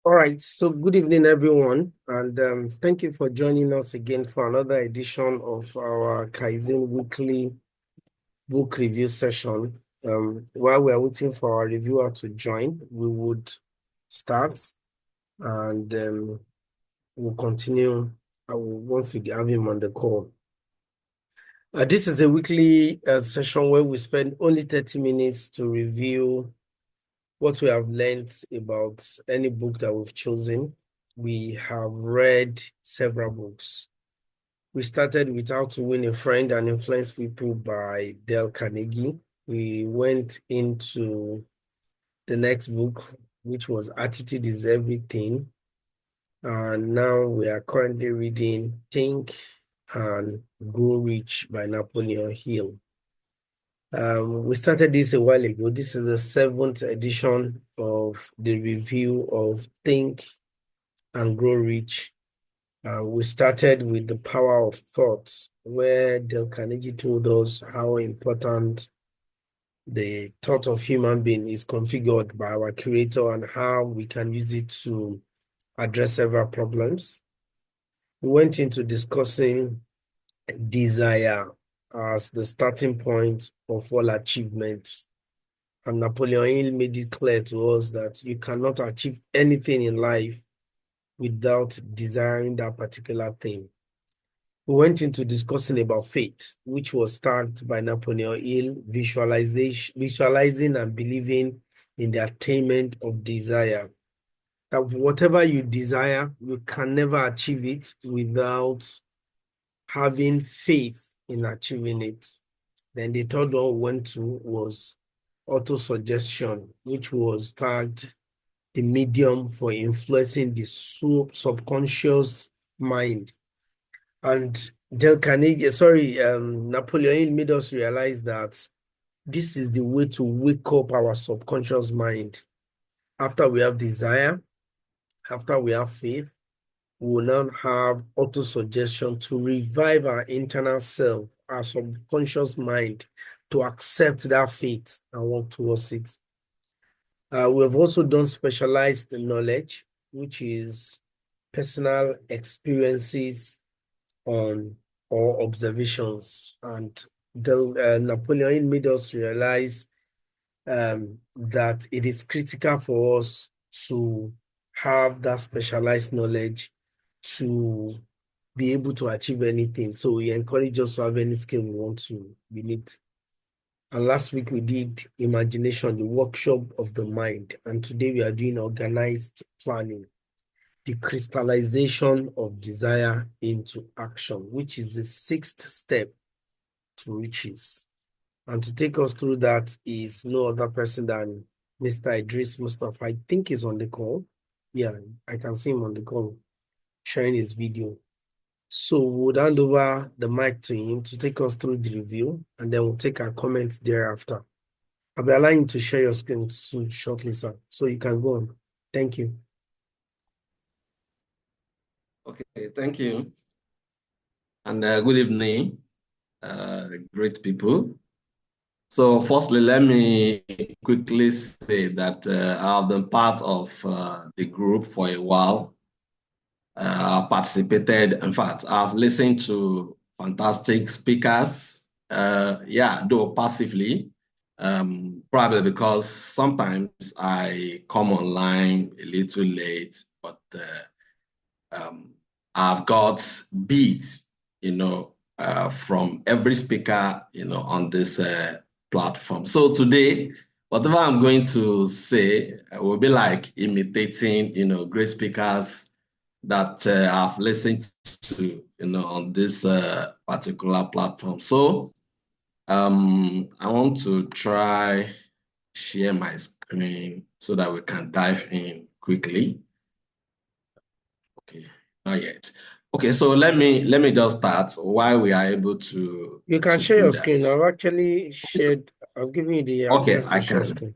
All right, so good evening, everyone, and thank you for joining us again for another edition of our Kaizen weekly book review session. While we are waiting for our reviewer to join, we would start and we'll continue. I will want to have him on the call. This is a weekly session where we spend only 30 minutes to review what we have learned about any book that we've chosen. We have read several books. We started with How to Win a Friend and Influence People by Dale Carnegie. We went into the next book, which was Attitude is Everything. And now we are currently reading Think and Grow Rich by Napoleon Hill. We started this a while ago. This is the 7th edition of the review of Think and Grow Rich. We started with the power of thought, where Dale Carnegie told us how important the thought of human being is configured by our creator and how we can use it to address several problems. We went into discussing desire as the starting point of all achievements. And Napoleon Hill made it clear to us that you cannot achieve anything in life without desiring that particular thing. We went into discussing about faith, which was started by Napoleon Hill, visualizing and believing in the attainment of desire. That whatever you desire, you can never achieve it without having faith in achieving it. Then the third one we went to was autosuggestion, which was tagged the medium for influencing the subconscious mind. And Napoleon Hill made us realize that this is the way to wake up our subconscious mind. After we have desire, after we have faith, we will now have autosuggestion to revive our internal self, our subconscious mind, to accept that faith and work towards it. We have also done specialized knowledge, which is personal experiences on or observations. And Napoleon made us realize that it is critical for us to have that specialized knowledge to be able to achieve anything. So we encourage us to have any skill we need. And last week we did imagination, the workshop of the mind. And today we are doing organized planning, the crystallization of desire into action, which is the 6th step to riches. And to take us through that is no other person than Mr. Idris Mustafa. I think he's on the call. Yeah, I can see him on the call, sharing his video. So we'll hand over the mic to him to take us through the review, and then we'll take our comments thereafter. I'll be allowing you to share your screen soon, shortly, sir. So you can go on. Thank you. Okay, thank you. And good evening, great people. So firstly, let me quickly say that I've been part of the group for a while. I've participated, in fact, I've listened to fantastic speakers, though passively, probably because sometimes I come online a little late, but I've got beats, from every speaker, on this platform. So today, whatever I'm going to say will be like imitating, great speakers that I've listened to, on this particular platform. So I want to try share my screen so that we can dive in quickly. Okay, not yet. Okay, so let me just start why we are able to. You can share your screen. I've actually shared. I've given you the access to share screen.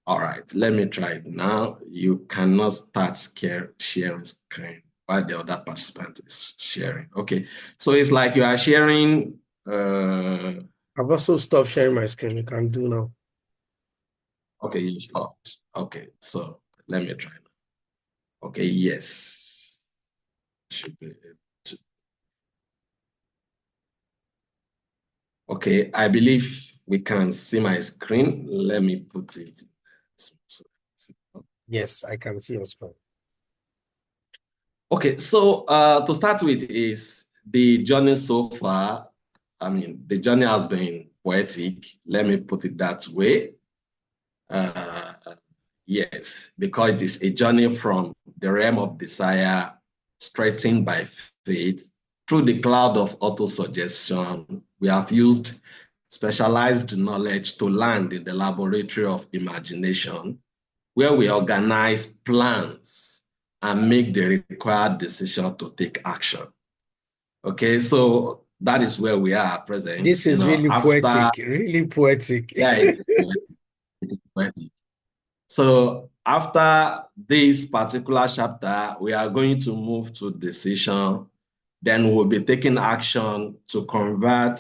All right, let me try it now. You cannot start sharing screen while the other participant is sharing. Okay, so it's like you are sharing. I've also stopped sharing my screen. You can do now. Okay, you stopped. Okay, so let me try now. Okay, yes. Should be able to. Okay, I believe we can see my screen. Let me put it. Yes, I can see your screen. Okay, so to start with is the journey so far. I mean, the journey has been poetic. Let me put it that way. Uh, yes, because it is a journey from the realm of desire, straightened by faith, through the cloud of autosuggestion. We have used specialized knowledge to land in the laboratory of imagination, where we organize plans and make the required decision to take action. Okay, so that is where we are at present. This is really After, poetic, really poetic. yeah, it is poetic. So after this particular chapter, we are going to move to decision. Then we'll be taking action to convert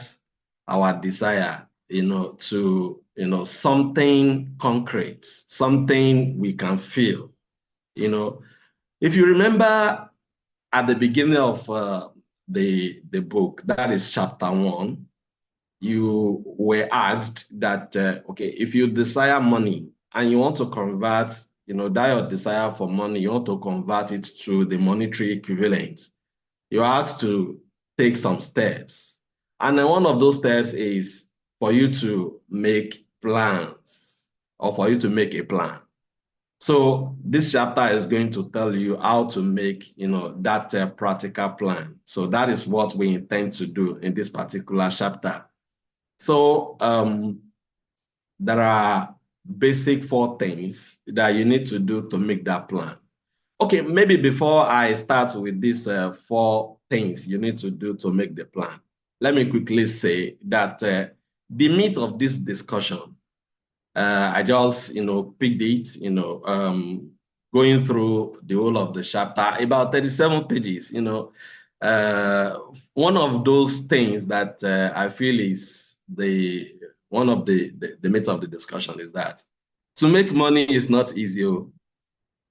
our desire, to, something concrete, something we can feel. If you remember at the beginning of the book, that is chapter 1, you were asked that, okay, if you desire money and you want to convert, that your desire for money, you want to convert it to the monetary equivalent, you're asked to take some steps. And then one of those steps is for you to make plans or for you to make a plan. So this chapter is going to tell you how to make, that practical plan. So that is what we intend to do in this particular chapter. So there are basic 4 things that you need to do to make that plan. Okay, maybe before I start with these 4 things you need to do to make the plan, let me quickly say that the meat of this discussion, I just, picked it, going through the whole of the chapter, about 37 pages, one of those things that I feel is one of the meat of the discussion is that to make money is not easy.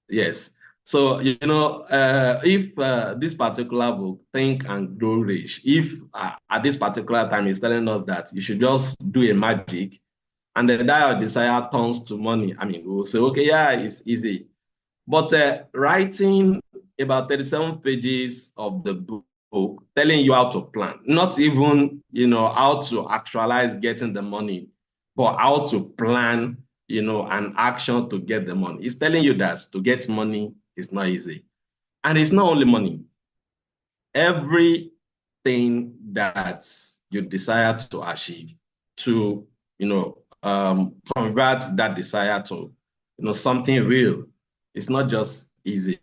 Yes. So, if this particular book, Think and Grow Rich, if at this particular time is telling us that you should just do a magic and then that desire turns to money, I mean, we'll say, okay, yeah, it's easy. But writing about 37 pages of the book telling you how to plan, not even, how to actualize getting the money, but how to plan, an action to get the money. It's telling you that to get money is not easy. And it's not only money. Everything that you desire to achieve, to, convert that desire to, something real, it's not just easy.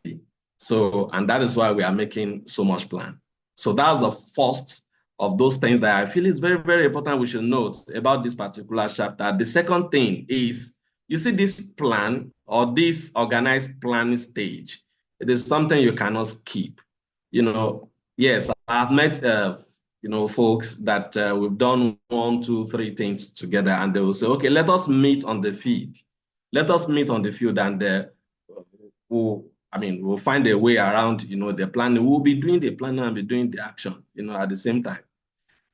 So, and that is why we are making so much plan. So that's the first of those things that I feel is very, very important we should note about this particular chapter. The second thing is, you see this plan or this organized planning stage, it is something you cannot skip. Yes, I've met, folks that we've done 1, 2, 3 things together, and they will say, okay, let us meet on the field. Let us meet on the field, and we'll find a way around, the planning. We'll be doing the planning and be doing the action, at the same time.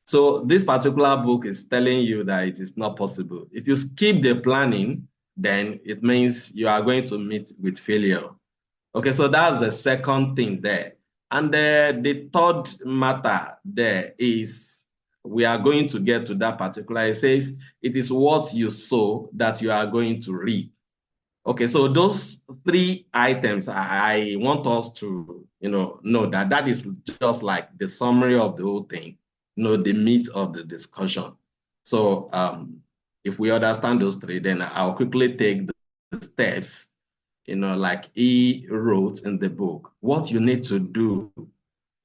So this particular book is telling you that it is not possible. If you skip the planning, then it means you are going to meet with failure. Okay, so that's the second thing there. And the third matter there is we are going to get to that particular. It says it is what you sow that you are going to reap. Okay, so those 3 items, I want us to, know that that is just like the summary of the whole thing, the meat of the discussion. So if we understand those 3, then I'll quickly take the steps, like he wrote in the book, what you need to do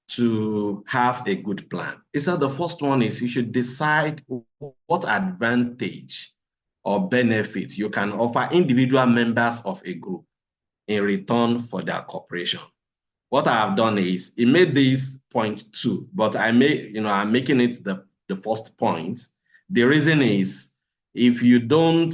to have a good plan. He said the first one is you should decide what advantage or benefit you can offer individual members of a group in return for their cooperation. What I have done is, he made this point 2, but I'm making it the first point. The reason is, if you don't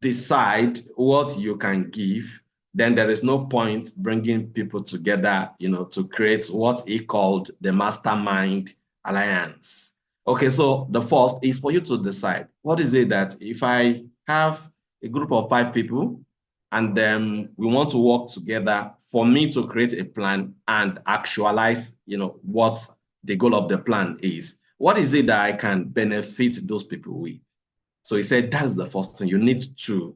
decide what you can give, then there is no point bringing people together, to create what he called the mastermind alliance. Okay, so the first is for you to decide what is it that if I have a group of 5 people and we want to work together for me to create a plan and actualize, what the goal of the plan is. What is it that I can benefit those people with? So he said that's the first thing you need to,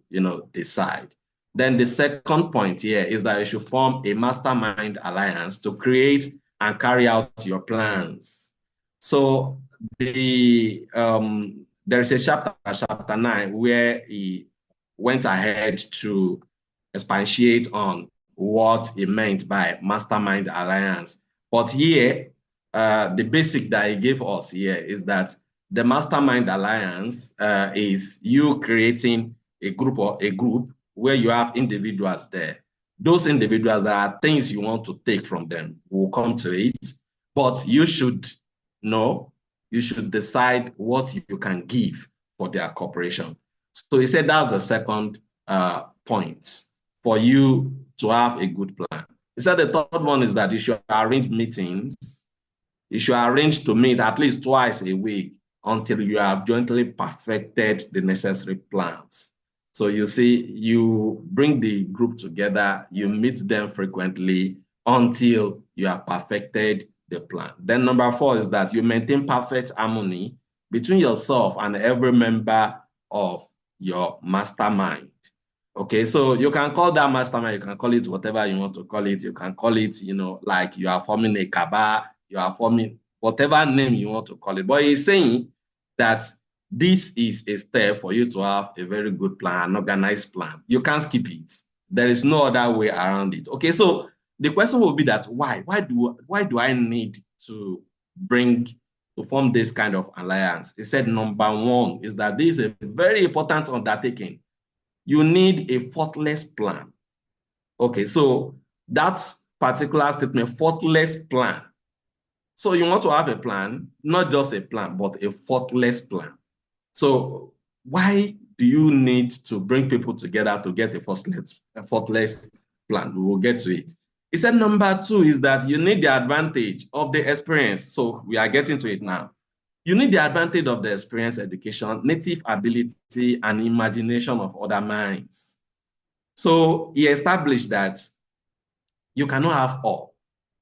decide. Then the second point here is that you should form a mastermind alliance to create and carry out your plans. So there is a chapter 9, where he went ahead to expatiate on what he meant by mastermind alliance. But here, the basic that he gave us here is that the mastermind alliance is you creating a group where you have individuals there. Those individuals, there are things you want to take from them. We'll come to it, but you should know, you should decide what you can give for their cooperation. So he said that's the second point for you to have a good plan. He said the third one is that you should arrange meetings. You should arrange to meet at least twice a week until you have jointly perfected the necessary plans. So you see, you bring the group together, you meet them frequently until you have perfected the plan. Then number 4 is that you maintain perfect harmony between yourself and every member of your mastermind. Okay, so you can call that mastermind, you can call it whatever you want to call it. You can call it, like you are forming a cabal, you are forming whatever name you want to call it. But he's saying that this is a step for you to have a very good plan, an organized plan. You can't skip it. There is no other way around it. Okay, so the question will be that why? Why do I need to form this kind of alliance? He said number 1 is that this is a very important undertaking. You need a faultless plan. Okay, so that's particular statement, faultless plan. So you want to have a plan, not just a plan, but a faultless plan. So why do you need to bring people together to get a faultless plan? We will get to it. He said number 2 is that you need the advantage of the experience. So we are getting to it now. You need the advantage of the experience, education, native ability, and imagination of other minds. So he established that you cannot have all.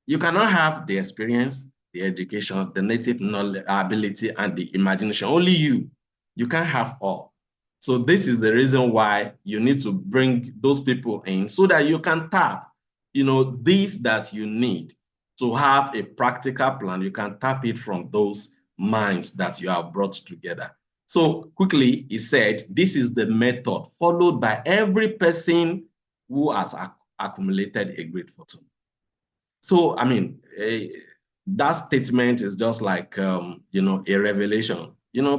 You cannot have the experience, the education, the native knowledge, ability, and the imagination. Only you. You can't have all. So this is the reason why you need to bring those people in so that you can tap, these that you need to have a practical plan. You can tap it from those minds that you have brought together. So quickly, he said, this is the method followed by every person who has accumulated a great fortune. So, I mean, that statement is just like, a revelation.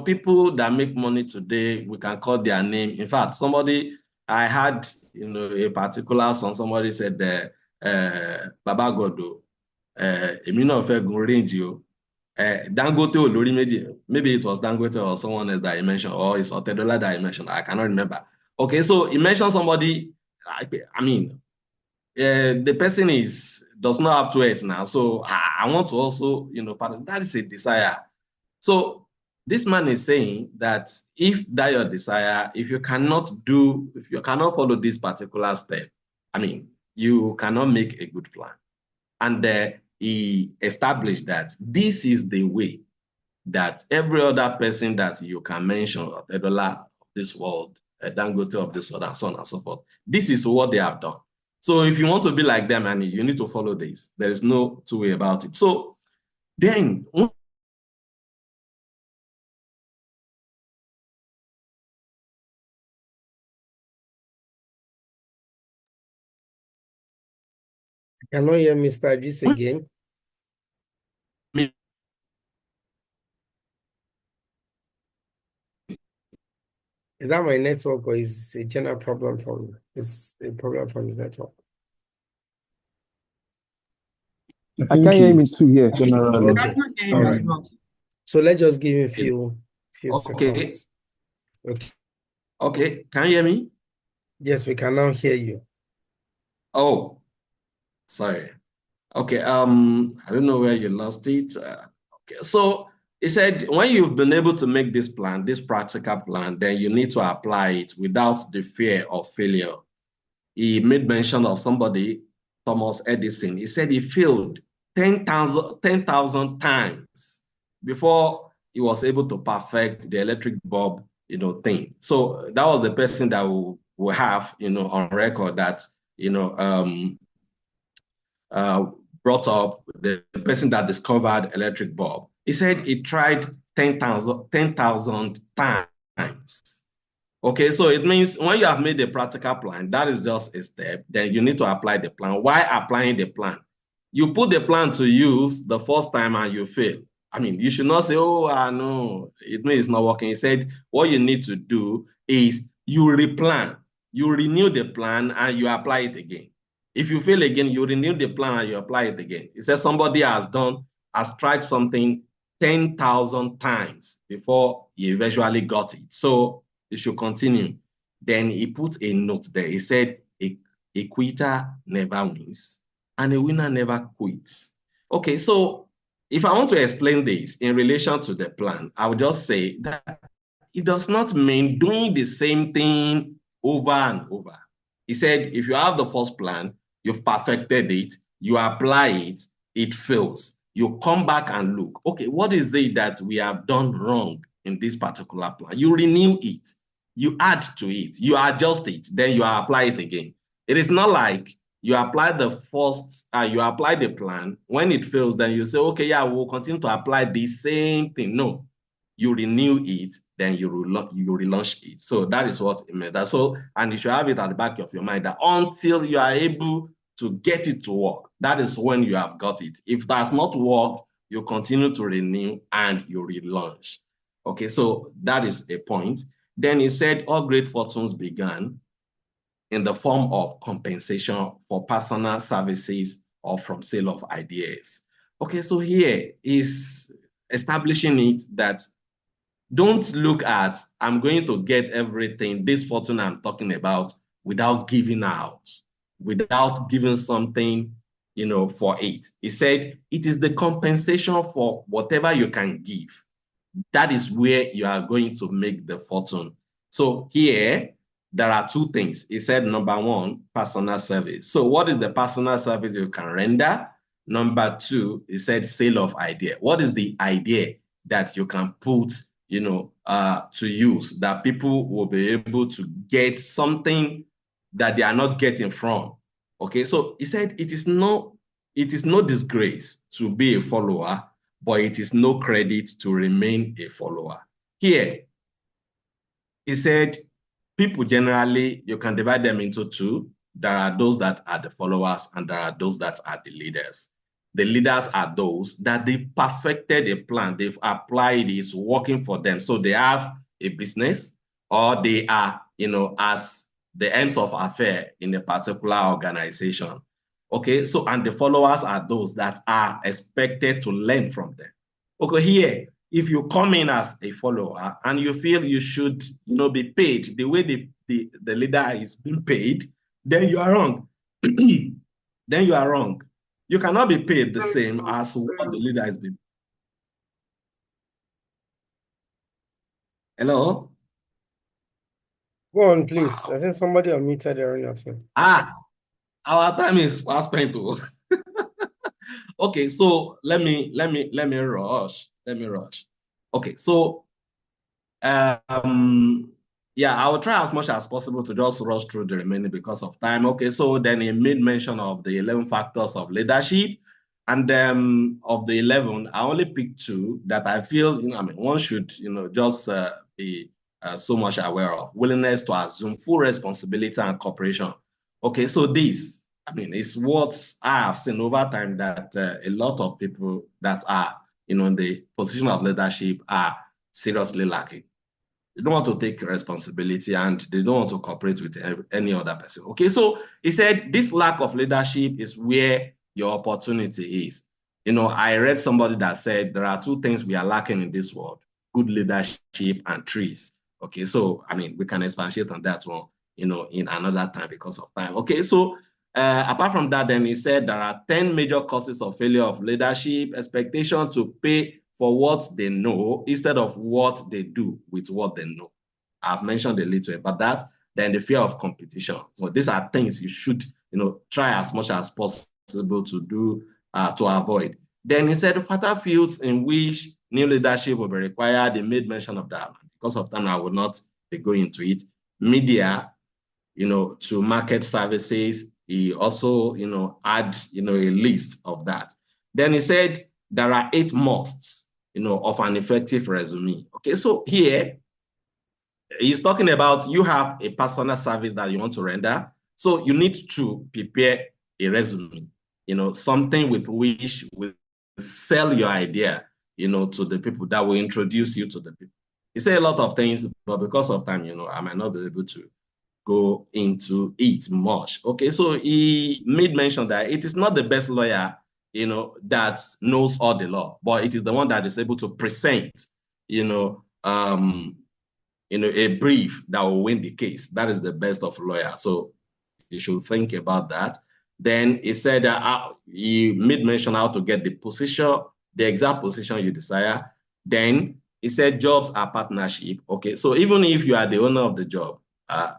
People that make money today, we can call their name. In fact, I had, a particular song, somebody said, Baba Godo, èmi náà fẹ́ gun range o. Dangote olórí méjì, maybe it was Dangote or someone else that he mentioned, or it's Otedola that he mentioned, I cannot remember. Okay, so he mentioned somebody, I mean, the person does not have 2 heads now, so I want to also, that is a desire. So this man is saying that if that your desire, if you cannot follow this particular step, I mean, you cannot make a good plan. And he established that this is the way that every other person that you can mention, Otedola of this world, Dangote of this world, and so on and so forth, this is what they have done. So if you want to be like them, and you need to follow this, there is no two way about it. So then, Cannot hear Mr. Idris again. Is that my network, or is it a general problem from it's a problem from his network? I can't hear him too here. Generally. Okay. All right. So let's just give him a few Okay. seconds. Okay. Okay, can you hear me? Yes, we can now hear you. Oh, sorry. Okay, I don't know where you lost it. Okay, so he said when you've been able to make this plan, this practical plan, then you need to apply it without the fear of failure. He made mention of somebody, Thomas Edison. He said he failed 10,000 times before he was able to perfect the electric bulb, thing. So that was the person that we have, on record that, you know, uh, brought up the person that discovered electric bulb. He said he tried 10,000 times. Okay, so it means when you have made a practical plan, that is just a step. Then you need to apply the plan. Why applying the plan? You put the plan to use the first time and you fail. I mean, you should not say, oh, no, it means it's not working. He said, what you need to do is you replan, you renew the plan and you apply it again. If you fail again, you renew the plan and you apply it again. He says somebody has tried something 10,000 times before he eventually got it. So you should continue. Then he put a note there. He said, a quitter never wins and a winner never quits. Okay, so if I want to explain this in relation to the plan, I would just say that it does not mean doing the same thing over and over. He said, if you have the first plan, you've perfected it, you apply it, it fails. You come back and look, okay, what is it that we have done wrong in this particular plan? You renew it, you add to it, you adjust it, then you apply it again. It is not like you apply the plan. When it fails, then you say, okay, yeah, we'll continue to apply the same thing. No, you renew it, then you relaunch it. So that is what it meant. So, and you should have it at the back of your mind that until you are able to get it to work, that is when you have got it. If that's not worked, you continue to renew and you relaunch. Okay, so that is a point. Then he said, all great fortunes began in the form of compensation for personal services or from sale of ideas. Okay, so here is establishing it that don't look at, I'm going to get everything, this fortune I'm talking about, without giving out, without giving something, for it. He said, it is the compensation for whatever you can give. That is where you are going to make the fortune. So here, there are two things. He said, number one, personal service. So what is the personal service you can render? Number two, he said, sale of idea. What is the idea that you can put, to use that people will be able to get something that they are not getting from? Okay, so he said, it is no disgrace to be a follower, but it is no credit to remain a follower. Here, he said, people generally, you can divide them into two. There are those that are the followers and there are those that are the leaders. The leaders are those that they've perfected a plan, they've applied it, it's working for them. So they have a business or they are, at the ends of affair in a particular organization. Okay, so and the followers are those that are expected to learn from them. Okay, here, if you come in as a follower and you feel you should, be paid the way the leader is being paid, then you are wrong. Then you are wrong. You cannot be paid the same as what the leader is being. Hello? Go on, please. I think somebody unmuted earlier. Our time is fast spent. Okay, so let me rush. Okay, so yeah, I will try as much as possible to just rush through the remaining because of time. Okay, so then he made mention of the 11 factors of leadership. And of the 11, I only picked two that I feel, one should, just be so much aware of. Willingness to assume full responsibility and cooperation. Okay, so this, it's what I have seen over time that a lot of people that are, in the position of leadership are seriously lacking. They don't want to take responsibility and they don't want to cooperate with any other person. Okay, so he said this lack of leadership is where your opportunity is. I read somebody that said there are two things we are lacking in this world: good leadership and trees. Okay, so I mean, we can expatiate on that one, in another time because of time. Okay, so apart from that, then he said there are 10 major causes of failure of leadership: expectation to pay for what they know instead of what they do with what they know. I've mentioned a little about that. Then the fear of competition. So these are things you should, try as much as possible to do, to avoid. Then he said further fields in which new leadership will be required. He made mention of that. Because of time, I will not be going into it. Media, to market services. He also, add, a list of that. Then he said there are 8 musts, of an effective resume. Okay, so here he's talking about you have a personal service that you want to render. So you need to prepare a resume, something with which will sell your idea, to the people, that will introduce you to the people. He said a lot of things, but because of time, I might not be able to go into it much. Okay, so he made mention that it is not the best lawyer, that knows all the law, but it is the one that is able to present, a brief that will win the case. That is the best of lawyers. So you should think about that. Then he said that he made mention how to get the position, the exact position you desire. Then he said jobs are partnership. Okay, so even if you are the owner of the job,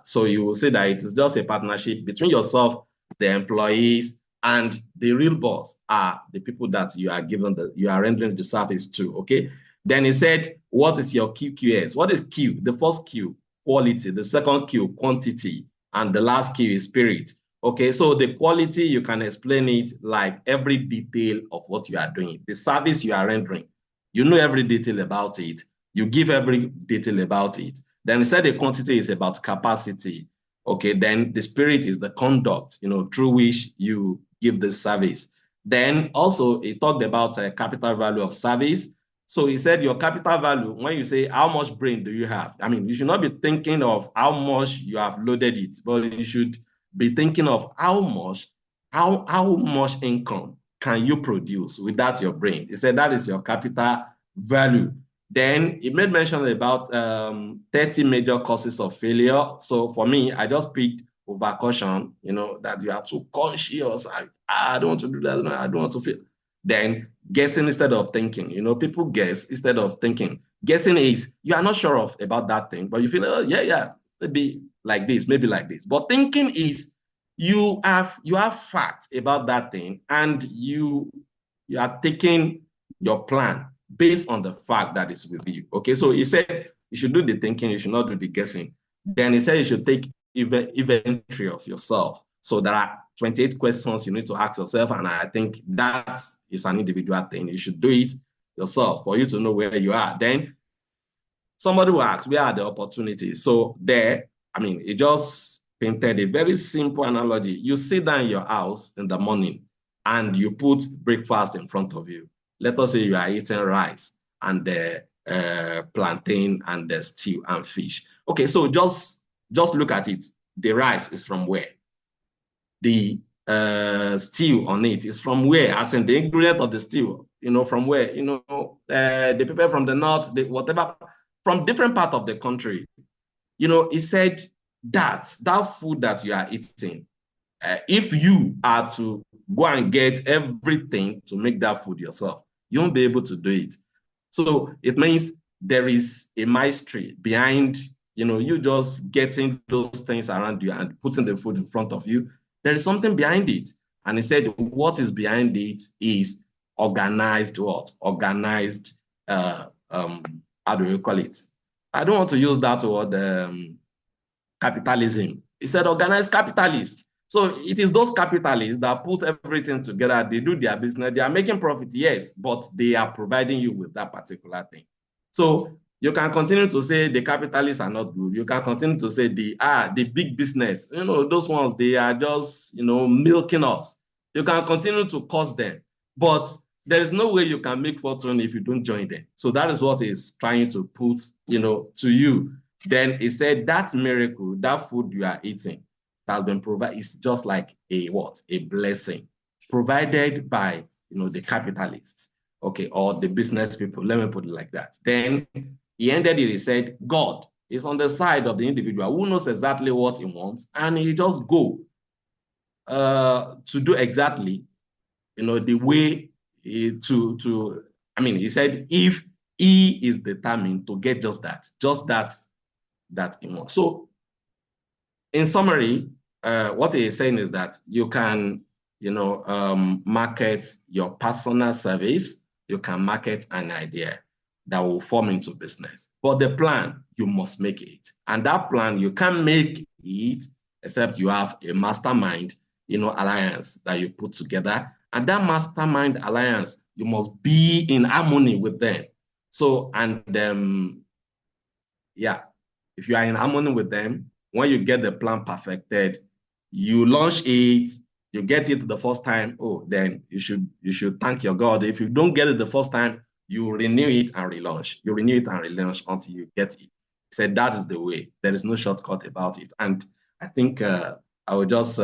so you will say that it is just a partnership between yourself, the employees, and the real boss are the people that you are rendering the service to. Okay. Then he said, what is your QQS? What is Q? The first Q, quality. The second Q, quantity. And the last Q is spirit. Okay, so the quality, you can explain it like every detail of what you are doing. The service you are rendering, you know every detail about it. You give every detail about it. Then he said the quantity is about capacity. Okay, then the spirit is the conduct, through which you give the service. Then also he talked about capital value of service. So he said your capital value, when you say how much brain do you have, I mean, you should not be thinking of how much you have loaded it, but you should be thinking of how much income can you produce without your brain. He said that is your capital value. Then he made mention about 30 major causes of failure. So for me, I just picked overcaution, that you are too conscious. I don't want to do that. No, I don't want to fail. Then guessing instead of thinking. People guess instead of thinking. Guessing is you are not sure about that thing, but you feel, oh, yeah, maybe like this, maybe like this. But thinking is you have facts about that thing, and you are taking your plan based on the fact that is with you. Okay, so he said you should do the thinking, you should not do the guessing. Then he said you should take inventory of yourself. So there are 28 questions you need to ask yourself, and I think that is an individual thing. You should do it yourself for you to know where you are. Then somebody will ask, where are the opportunities? So there, I mean, it just painted a very simple analogy. You sit down in your house in the morning and you put breakfast in front of you. Let us say you are eating rice and the plantain and the stew and fish. Okay, so just look at it. The rice is from where? The stew on it is from where? As in the ingredient of the stew, from where? The people from the north, whatever, from different part of the country. He said that food that you are eating, if you are to go and get everything to make that food yourself, you won't be able to do it. So it means there is a mastery behind, you just getting those things around you and putting the food in front of you. There is something behind it. And he said, what is behind it is organized what? Organized, how do you call it? I don't want to use that word, capitalism. He said organized capitalist. So it is those capitalists that put everything together. They do their business. They are making profit, yes, but they are providing you with that particular thing. So you can continue to say the capitalists are not good. You can continue to say the big business, those ones, they are just, milking us. You can continue to curse them, but there is no way you can make fortune if you don't join them. So that is what he's trying to put, to you. Then he said that miracle, that food you are eating has been provided, is just like a blessing provided by, the capitalists, okay, or the business people. Let me put it like that. Then he ended it, he said, God is on the side of the individual who knows exactly what he wants, and he just go to do exactly, the way he he said if he is determined to get just that he wants. So in summary, what he is saying is that you can, market your personal service, you can market an idea that will form into business. But the plan, you must make it. And that plan, you can't make it except you have a mastermind, alliance that you put together. And that mastermind alliance, you must be in harmony with them. So, and if you are in harmony with them, when you get the plan perfected, you launch it, you get it the first time, then you should thank your God. If you don't get it the first time, you renew it and relaunch. You renew it and relaunch until you get it. He said that is the way. There is no shortcut about it. And I think I will just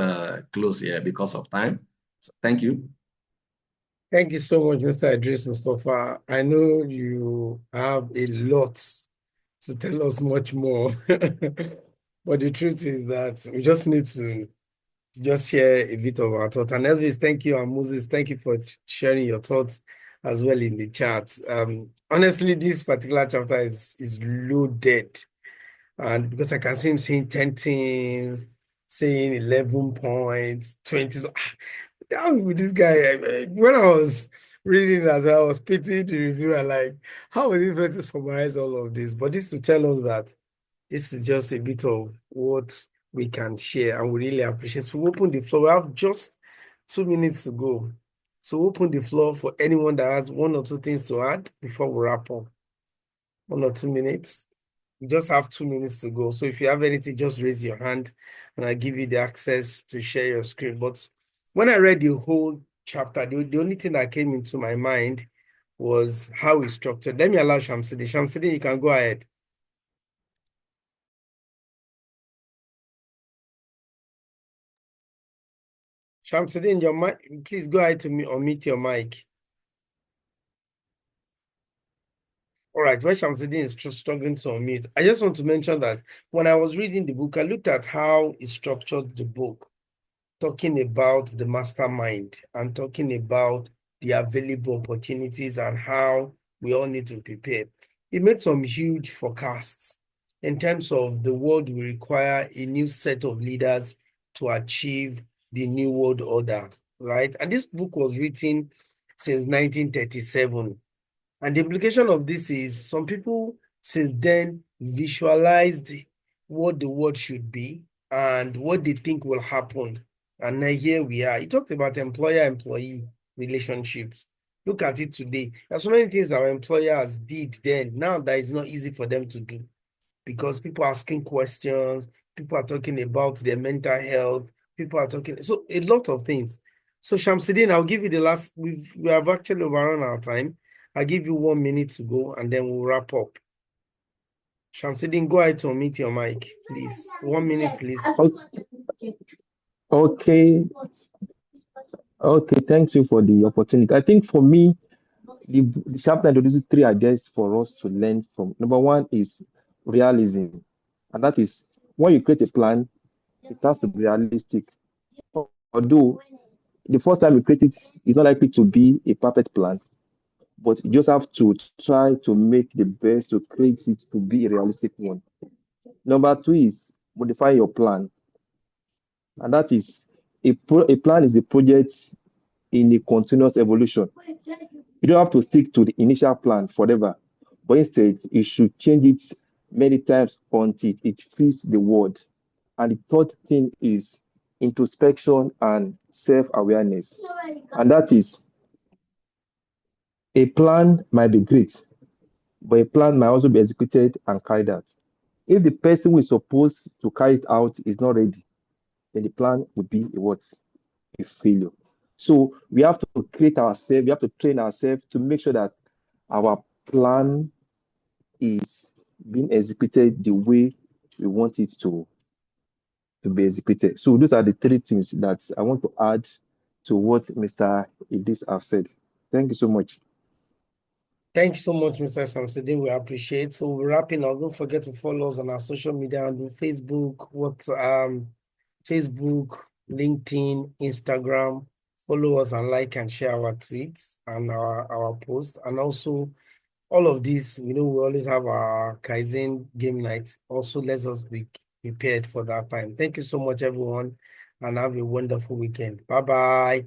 close here because of time. So thank you. Thank you so much, Mr. Idris Mustafa. I know you have a lot to tell us much more. But the truth is that we just need to just share a bit of our thought. And Elvis, thank you. And Moses, thank you for sharing your thoughts as well in the chat. Honestly, this particular chapter is loaded. And because I can see him saying 10 things, saying 11 points, 20. So, down with this guy. When I was reading it as well, I was pitying the reviewer, like, how is he going to summarize all of this? But this to tell us that this is just a bit of what we can share, and we really appreciate. So we open the floor. We have just 2 minutes to go. So open the floor for anyone that has 1 or 2 things to add before we wrap up. 1 or 2 minutes. We just have 2 minutes to go. So if you have anything, just raise your hand and I give you the access to share your screen. But when I read the whole chapter, the only thing that came into my mind was how it's structured. Let me allow Shamsidi. Shamsidi, you can go ahead. Shamsidi, your mic, please go ahead to unmute your mic. All right, where Shamsidi is struggling to unmute. I just want to mention that when I was reading the book, I looked at how he structured the book, talking about the mastermind and talking about the available opportunities and how we all need to prepare. He made some huge forecasts in terms of the world will require a new set of leaders to achieve the new world order, right? And this book was written since 1937. And the implication of this is some people since then visualized what the world should be and what they think will happen. And now here we are. He talked about employer-employee relationships. Look at it today. There's so many things our employers did then. Now that is not easy for them to do because people are asking questions, people are talking about their mental health, people are talking, so a lot of things. So Shamsuddin, I'll give you the last, we have actually overrun our time. I'll give you 1 minute to go and then we'll wrap up. Shamsuddin, go ahead to unmute your mic, please. 1 minute, please. Okay. Okay, thanks you for the opportunity. I think for me, the chapter introduces 3 ideas for us to learn from. Number 1 is realism. And that is when you create a plan, it has to be realistic. Although the first time you create it, it's not likely to be a perfect plan, but you just have to try to make the best to create it to be a realistic one. Number 2 is modify your plan. And that is a plan is a project in a continuous evolution. You don't have to stick to the initial plan forever, but instead you should change it many times until it fits the world. And the third thing is introspection and self-awareness. And that is a plan might be great, but a plan might also be executed and carried out. If the person who is supposed to carry it out is not ready, then the plan would be a failure. So we have to create ourselves, we have to train ourselves to make sure that our plan is being executed the way we want it to be executed. So those are the 3 things that I want to add to what Mr. Idris has said. Thank you so much. Thanks so much, Mr. Samsudin. We appreciate. So we're wrapping up. Don't forget to follow us on our social media and Facebook, Facebook, LinkedIn, Instagram. Follow us and like and share our tweets and our posts. And also all of this, we always have our Kaizen game night. Also, let us be prepared for that time. Thank you so much, everyone, and have a wonderful weekend. Bye-bye.